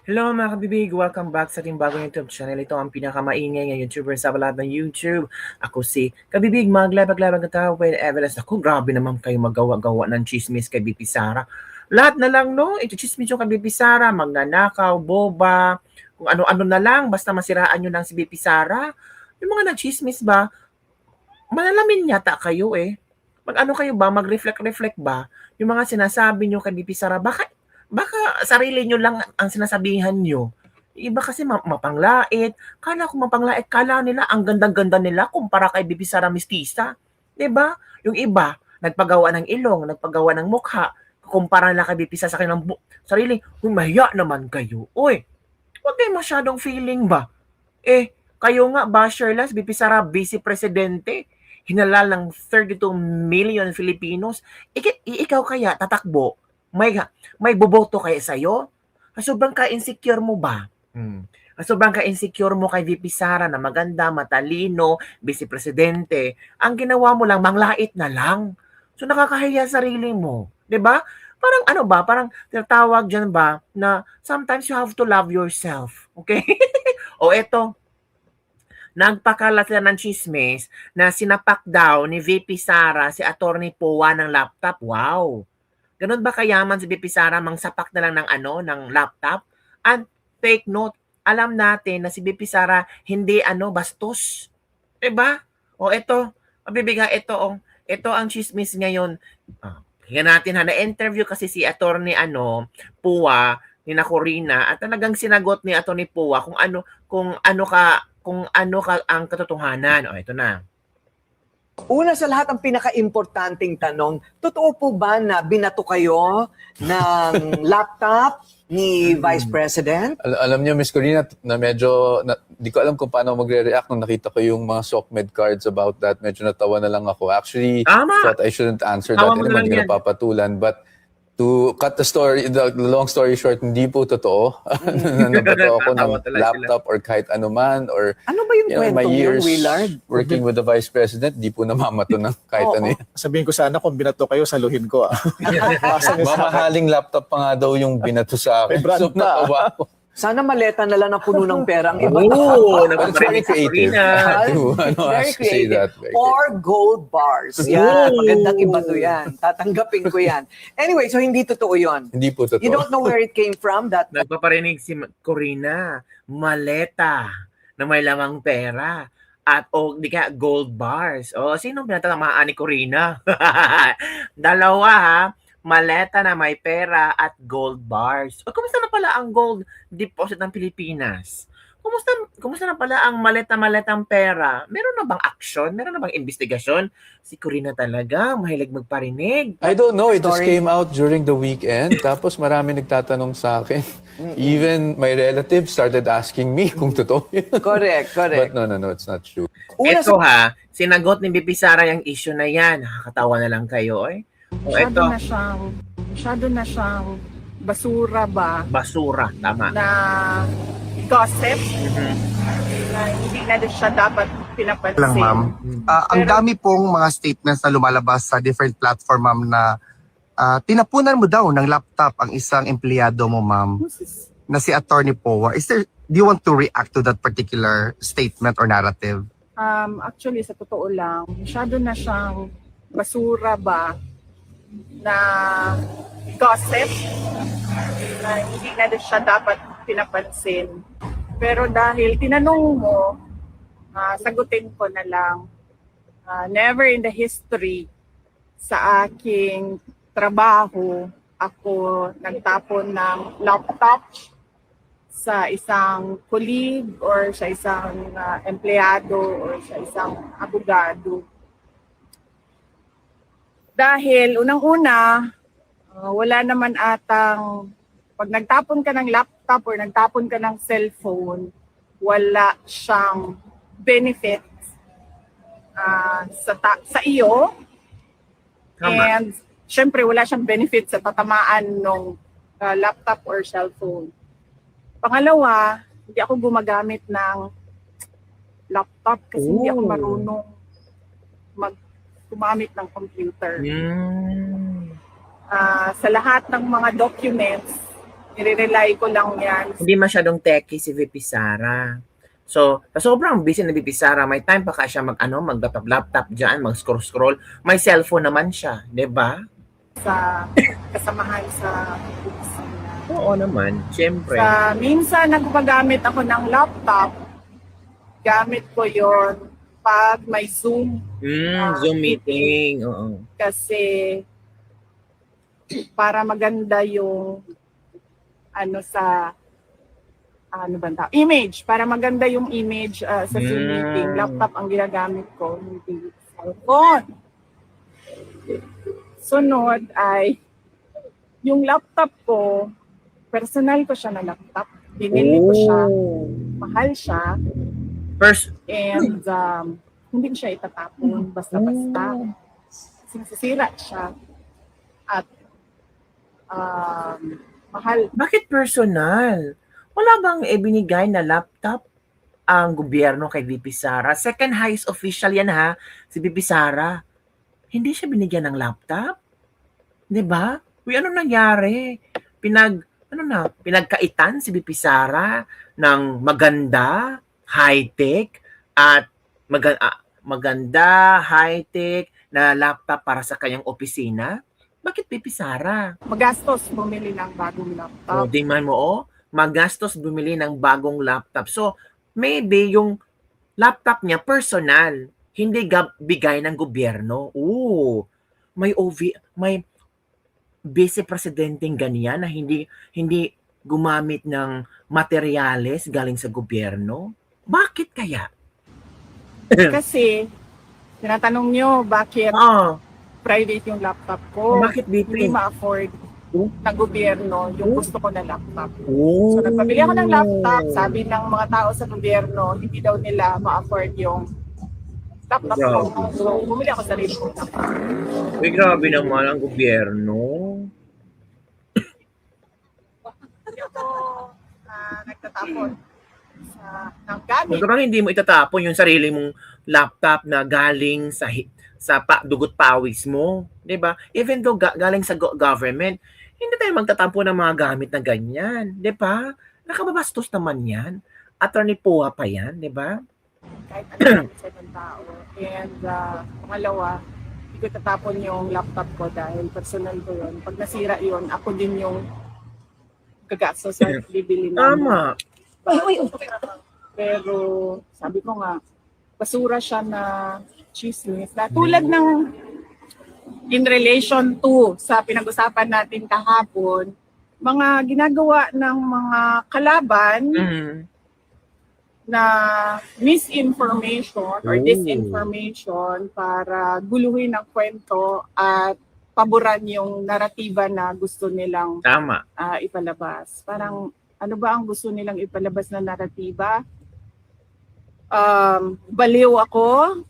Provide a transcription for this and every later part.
Hello mga kabibig! Welcome back sa ating bagong YouTube channel. Ito ang pinakamaingay ng YouTuber sa lahat ng YouTube. Ako si Kabibig, maglabag-labag na tao with evidence. Ako, grabe naman kayo magawa-gawa ng chismis kay BP Sara. Lahat na lang, no? Ito chismis yung kay BP Sara, magnanakaw, boba, kung ano-ano na lang, basta masiraan nyo lang si BP Sara. Yung mga nag-chismis ba, malalamin yata kayo eh. Mag-ano kayo ba, mag-reflect-reflect ba? Yung mga sinasabi nyo kay BP Sara, baka sarili nyo lang ang sinasabihan nyo. Yung iba kasi mapanglait. Kala ko mapanglait. Kala nila ang ganda-ganda nila kumpara kay Bibi Sara Mestiza. 'Di ba? Yung iba, nagpagawa ng ilong, nagpagawa ng mukha. Kumpara nila kay Bibi Sara sa kanilang sarili. Mahiya naman kayo. Uy, huwag kayo masyadong feeling ba? Kayo nga, Basherlas, Bibi Sara, Vice Presidente. Hinalal ng 32 million Filipinos. Ikaw kaya tatakbo? May boboto kaya sa'yo? Sobrang ka-insecure mo ba? Sobrang ka-insecure mo kay VP Sara na maganda, matalino, vice presidente. Ang ginawa mo lang, manglait na lang. So nakakahiya sarili mo. 'Di ba? Parang ano ba? Parang tinatawag dyan ba na sometimes you have to love yourself. Okay? O eto, nagpakalat sila ng chismis na sinapak daw ni VP Sara si Attorney Poa ng laptop. Wow! Ganun ba kayaman si BP Sara mangsapak na lang ng laptop? And take note, alam natin na si BP Sara hindi bastos. 'Di ba? O ito, mabibiga ito ang chismis ngayon. Tingnan natin ha, na-interview kasi si Attorney Pua ni Corina at talagang sinagot ni Attorney Pua kung ano ka ang katotohanan. O ito na. Una sa lahat, ang pinaka-importanting tanong, totoo po ba na binato kayo ng laptop ni Vice President? Alam niyo, Miss Corina, na medyo, di ko alam kung paano magre-react nung nakita ko yung mga SOCMED cards about that. Medyo natawa na lang ako. Actually, thought I shouldn't answer that. Hindi ko napapatulan. But to cut the long story short, hindi po totoo. Nabato ako ng laptop or kahit anuman. Or, ano ba yung kwento my years Willard? working with the Vice President, di po namamato ng kahit ano yan. Sabihin ko sana kung binato kayo, saluhin ko. Mamahaling laptop pa nga daw yung binato sa akin. So, natawa ako. Sana maleta na lang na puno ng pera ang iba. It's very creative. Very creative. Or gold bars. Yan. Magandang iba to yan. Tatanggapin ko yan. Anyway, so hindi totoo yun. Hindi po totoo. You don't know where it came from? Nagpaparinig si Corina, maleta na may lamang pera. At di kaya gold bars. Sino pinatatamaan ni Corina? Dalawa ha. Maleta na may pera at gold bars. Kumusta na pala ang gold deposit ng Pilipinas? Kumusta na pala ang maleta-maletang pera? Meron na bang action? Meron na bang investigasyon? Si Corina talaga, mahilig magparinig. I don't know. It just came out during the weekend. Tapos marami nagtatanong sa akin. Even my relatives started asking me kung totoo yun. Correct. But no, it's not true. Ito ha, sinagot ni BP Sara yung issue na yan. Nakakatawa na lang kayo eh. Masyado na siyang basura ba? Basura, tama. Na gossip. Na hindi na siya dapat pinapansin. Lang, ma'am. Ang dami pong mga statements na lumalabas sa different platform, ma'am, na tinapunan mo daw ng laptop ang isang empleyado mo, ma'am, na si Attorney Poa. Do you want to react to that particular statement or narrative? Actually, sa totoo lang, masyado na siyang basura ba? Na gossip. Na hindi na siya dapat pinapansin. Pero dahil tinanong mo, sagutin ko na lang, never in the history sa aking trabaho ako nagtapon ng laptop sa isang colleague or sa isang empleyado or sa isang abogado. Dahil unang-una, wala naman atang, pag nagtapon ka ng laptop or nagtapon ka ng cellphone, wala siyang benefit sa iyo. And syempre wala siyang benefit sa tatamaan ng laptop or cellphone. Pangalawa, hindi ako gumagamit ng laptop kasi hindi ako marunong gumamit ng computer. Sa lahat ng mga documents nire-rely ko lang yan. Hindi masyadong techy si VP Sara. So, sa sobrang busy na VP Sara, may time pa ka siya mag-laptop dyan, mag-scroll. May cellphone naman siya, di ba? Sa kasamahan sa opisina. Oo naman, syempre. Minsan nagpagamit ako ng laptop, gamit ko yon pag may Zoom. Zoom meeting. Oo. Kasi para maganda yung image. Para maganda yung image sa Zoom meeting. Laptop ang ginagamit ko, hindi cellphone. Sunod ay yung laptop ko, personal ko siya na laptop. Binili ko siya. Mahal siya. And hindi ko siya itatapon basta-basta. Sinisira siya. At mahal. Bakit personal? Wala bang ibinigay na laptop ang gobyerno kay VP Sara? Second highest official yan ha, si VP Sara. Hindi siya binigyan ng laptop? 'Di ba? Uy, ano nangyari? Pinagkaitan si VP Sara ng maganda, high-tech at maganda, high-tech na laptop para sa kanyang opisina? Bakit VP Sara? Magastos bumili ng bagong laptop. Tingnan mo, magastos bumili ng bagong laptop. So, maybe yung laptop niya personal, hindi bigay ng gobyerno. May vice presidenteng ganyan na hindi gumamit ng materyales galing sa gobyerno. Bakit kaya? Kasi tinatanong nyo bakit private yung laptop ko. Bakit hindi ma-afford ng gobyerno yung gusto ko na laptop. So nagpabili ako ng laptop, sabi ng mga tao sa gobyerno, hindi daw nila ma-afford yung laptop ko. So bumili ako sa sarili ko. Uy, grabe naman ang gobyerno. Hindi ako nagtatapon ng gamit. Kung hindi mo itatapon yung sarili mong laptop na galing sa dugot pawis mo, 'di ba? Even though galing sa government, hindi tayo magtatampo ng mga gamit na ganyan, 'di ba? Nakababastos naman 'yan. Attorney Poa pa 'yan, 'di ba? Kahit ano sa ibang tao. And pangalawa, hindi ko tatapon yung laptop ko dahil personal ko yun. Pag nasira yun, ako din yung gagastos sa bibili ng Tama. Pero sabi ko nga, basura siya na chismis. Na tulad ng in relation to sa pinag-usapan natin kahapon, mga ginagawa ng mga kalaban na misinformation or disinformation para guluhin ang kwento at paboran yung naratiba na gusto nilang ipalabas. Parang ano ba ang gusto nilang ipalabas na naratiba? Baliw ako.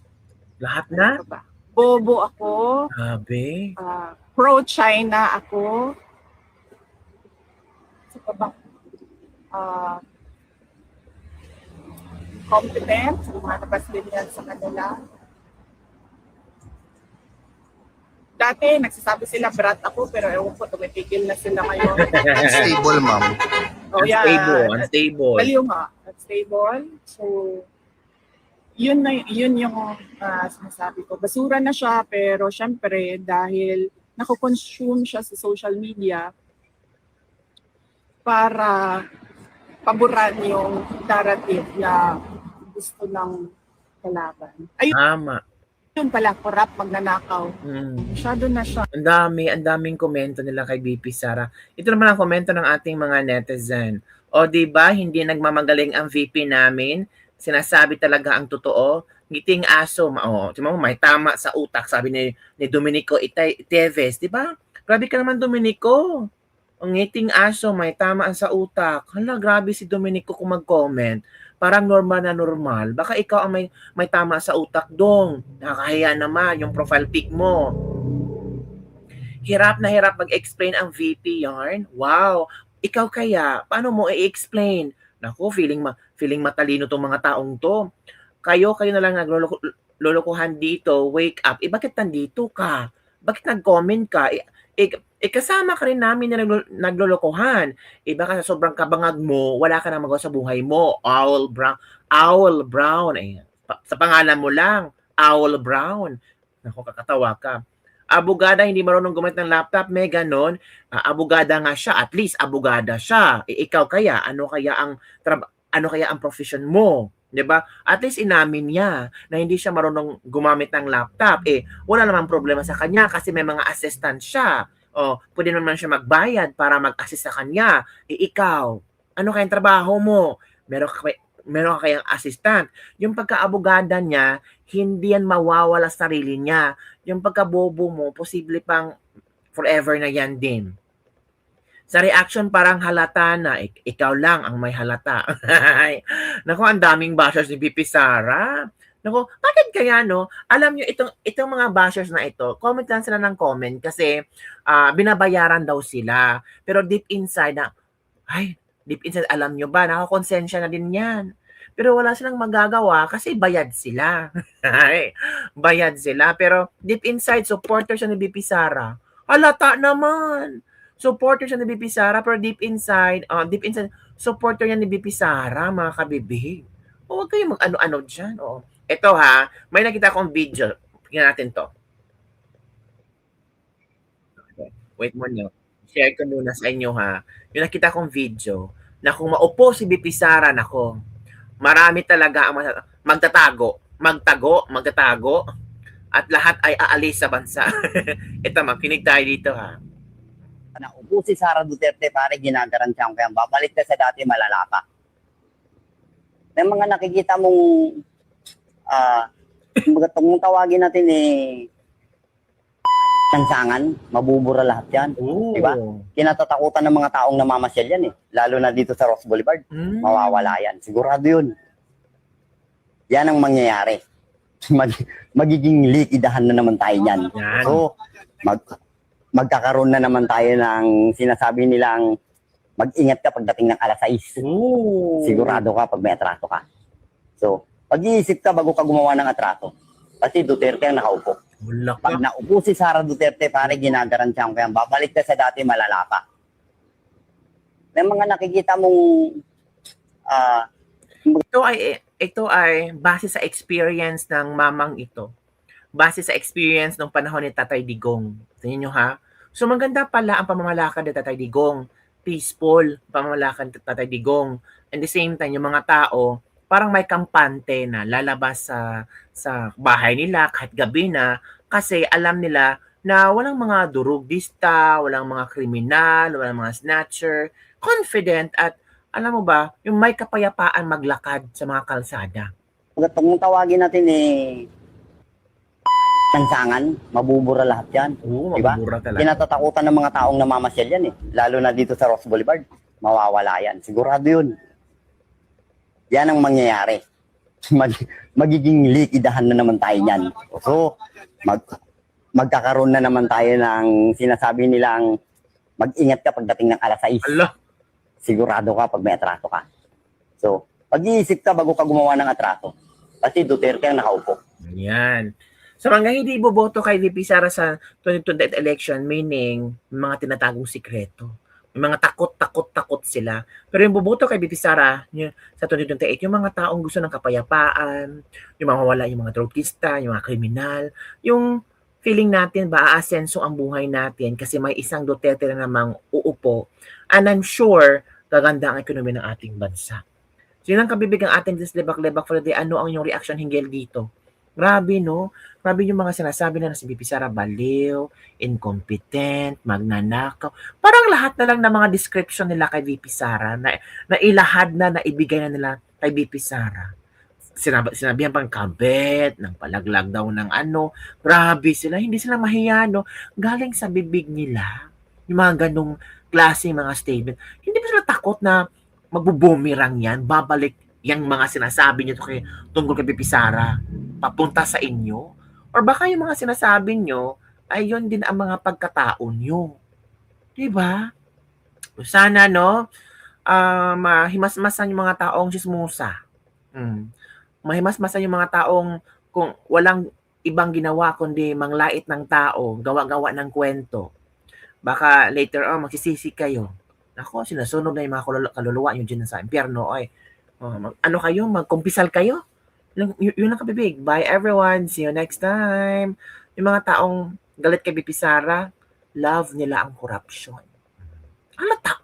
Lahat na? Ano ba? Bobo ako. Grabe. Pro-China ako. Saka ba? Competent. Lumalabas din yan sa kanila. Dati, nagsasabi sila brat ako, pero ewan ko, tumitigil na sila ngayon. Stable, ma'am. Oh, yeah. Unstable. Baliw nga. Unstable. So, yun yung sinasabi ko. Basura na siya, pero syempre, dahil nakoconsume siya sa social media para paboran yung narrative na gusto ng kalaban. Ayun. Tama. Yun pala, corrupt, magnanakaw. Masyado na siya. Ang daming komento nila kay VP Sara. Ito naman ang komento ng ating mga netizen. O diba, hindi nagmamagaling ang VP namin? Sinasabi talaga ang totoo. Ngiting aso, may tama sa utak, sabi ni Domenico Iteves, di ba? Grabe ka naman, Domenico. Ang ngiting aso, may tama sa utak. Hala, grabe si Domenico kung mag-comment. Parang normal na normal. Baka ikaw ang may tama sa utak dong. Nakakahiya naman yung profile pic mo. Hirap na hirap mag-explain ang VP yarn. Wow. Ikaw kaya, paano mo i-explain? Naku, feeling matalino tong mga taong to. Kayo na lang naglolokohan dito, wake up. Bakit nandito ka? Bakit nag-comment ka? kasama ka rin namin na naglolokohan. Baka sa sobrang kabangag mo, wala ka na magawa sa buhay mo. Owl Brown. Sa pangalan mo lang, Owl Brown. Naku, kakatawa ka. Abogada, hindi marunong gumamit ng laptop, may ganon. Abogada nga siya, at least abogada siya. Ikaw kaya, ano kaya ang profession mo? 'Di ba? At least inamin niya na hindi siya marunong gumamit ng laptop. Wala namang problema sa kanya kasi may mga assistant siya. Pwede naman siya magbayad para mag-assist sa kanya. Ikaw, ano kayang trabaho mo? Meron ka kayang assistant. Yung pagka-abogada niya, hindi yan mawawala sa sarili niya. Yung pagka-bobo mo, posible pang forever na yan din. Sa reaction parang halata na ikaw lang ang may halata. Naku, ang daming bashers ni BP Sara. Naku, bakit kaya no? Alam nyo, itong mga bashers na ito, comment lang sila ng comment kasi binabayaran daw sila. Pero deep inside alam nyo ba, nakakonsensya na din yan. Pero wala silang magagawa kasi bayad sila. Bayad sila. Pero deep inside, supporter siya ni BP Sara. Halata naman. Supporter siya ni BP Sara, pero deep inside, supporter niya ni BP Sara, mga kabibig. Huwag kayong mag-ano-ano dyan. Ito ha, may nakita akong video. Tingnan natin to. Okay. Wait muna. Share ko muna sa inyo ha. Yung nakita akong video, na kung maupo si BP Sara, nako, marami talaga ang magtatago, at lahat ay aalis sa bansa. Ito, makinig tayo dito ha. Naupo si Sara Duterte, pare, ginagarantiyan ko yan. Babalik ka sa dati, malala ka. May mga nakikita mong kung tawagin natin lansangan, mabubura lahat yan. Diba? Kinatatakutan ng mga taong namamasyal yan lalo na dito sa Ross Boulevard. Mawawala yan. Sigurado yun. Yan ang mangyayari. Magiging likidahan na naman tayo yan. So, magkakaroon na naman tayo ng sinasabi nilang mag-ingat ka pagdating ng alas 6. Sigurado ka pag may atraso ka. So, pag-iisip ka bago ka gumawa ng atraso. Kasi Duterte ang nakaupo. Pag naupo si Sara Duterte, pare, ginagarantiyan ko yan. Babalik ka sa dati, malala ka. May mga nakikita mong ito ay base sa experience ng mamang ito. Base sa experience ng panahon ni Tatay Digong. Tingnan nyo ha. So maganda pala ang pamamalakad ni Tatay Digong. Peaceful pamamalakad ni Tatay Digong. And the same time, yung mga tao, parang may kampante na lalabas sa bahay nila kahit gabi na kasi alam nila na walang mga durugdista, walang mga kriminal, walang mga snatcher. Confident at alam mo ba, yung may kapayapaan maglakad sa mga kalsada. kung tawagin natin lansangan, mabubura lahat yan. Diba? Kinatatakutan ng mga taong namamasyal yan lalo na dito sa Ross Boulevard. Mawawala yan. Sigurado yun. Yan ang mangyayari. Magiging likidahan na naman tayo yan. So, magkakaroon na naman tayo ng sinasabi nilang mag-ingat ka pagdating ng alas 6. Sigurado ka pag may atraso ka. So, pag-iisip ka bago ka gumawa ng atraso. Kasi Duterte ang nakaupo. Yan. Sa mga hindi boboto kay VP Sara sa 2028 election, meaning mga tinatagong sikreto. May mga takot sila. Pero yung boboto kay VP Sara sa 2028, yung mga taong gusto ng kapayapaan, yung mawawala yung mga drogista, yung mga kriminal, yung feeling natin ba aasenso ang buhay natin kasi may isang Duterte na namang uupo. And I'm sure gaganda ang ekonomiya ng ating bansa. So yun ang kabibig ang ating Lebak-Lebak for the day. Ano ang inyong reaction hinggil dito? Grabe, no? Grabe yung mga sinasabi na si BP Sara baliw, incompetent, magnanakaw. Parang lahat na lang ng mga description nila kay BP Sara na ilahad na naibigay na nila kay BP Sara. Sinabihan pang kabet, ng palaglag daw ng ano. Grabe sila, hindi sila mahiya, no? Galing sa bibig nila. Yung mga ganong klase mga statement. Hindi ba sila takot na magbubumirang yan, babalik yung mga sinasabi niyo tungkol kay BP Sara papunta sa inyo? Or baka yung mga sinasabi niyo ay yun din ang mga pagkatao niyo. Diba? Sana, no, mahimasmasan yung mga taong chismosa. Mahimasmasan yung mga taong kung walang ibang ginawa kundi manglait ng tao, gawa-gawa ng kwento. Baka later on, magsisisi kayo. Ako, sinasunog na yung mga kaluluwa nyo dyan sa impyerno. Ay, ano kayo? Magkumpisal kayo? Yun lang kabibig. Bye everyone. See you next time. Yung mga taong galit kay Bibi Sara, love nila ang corruption. Halata.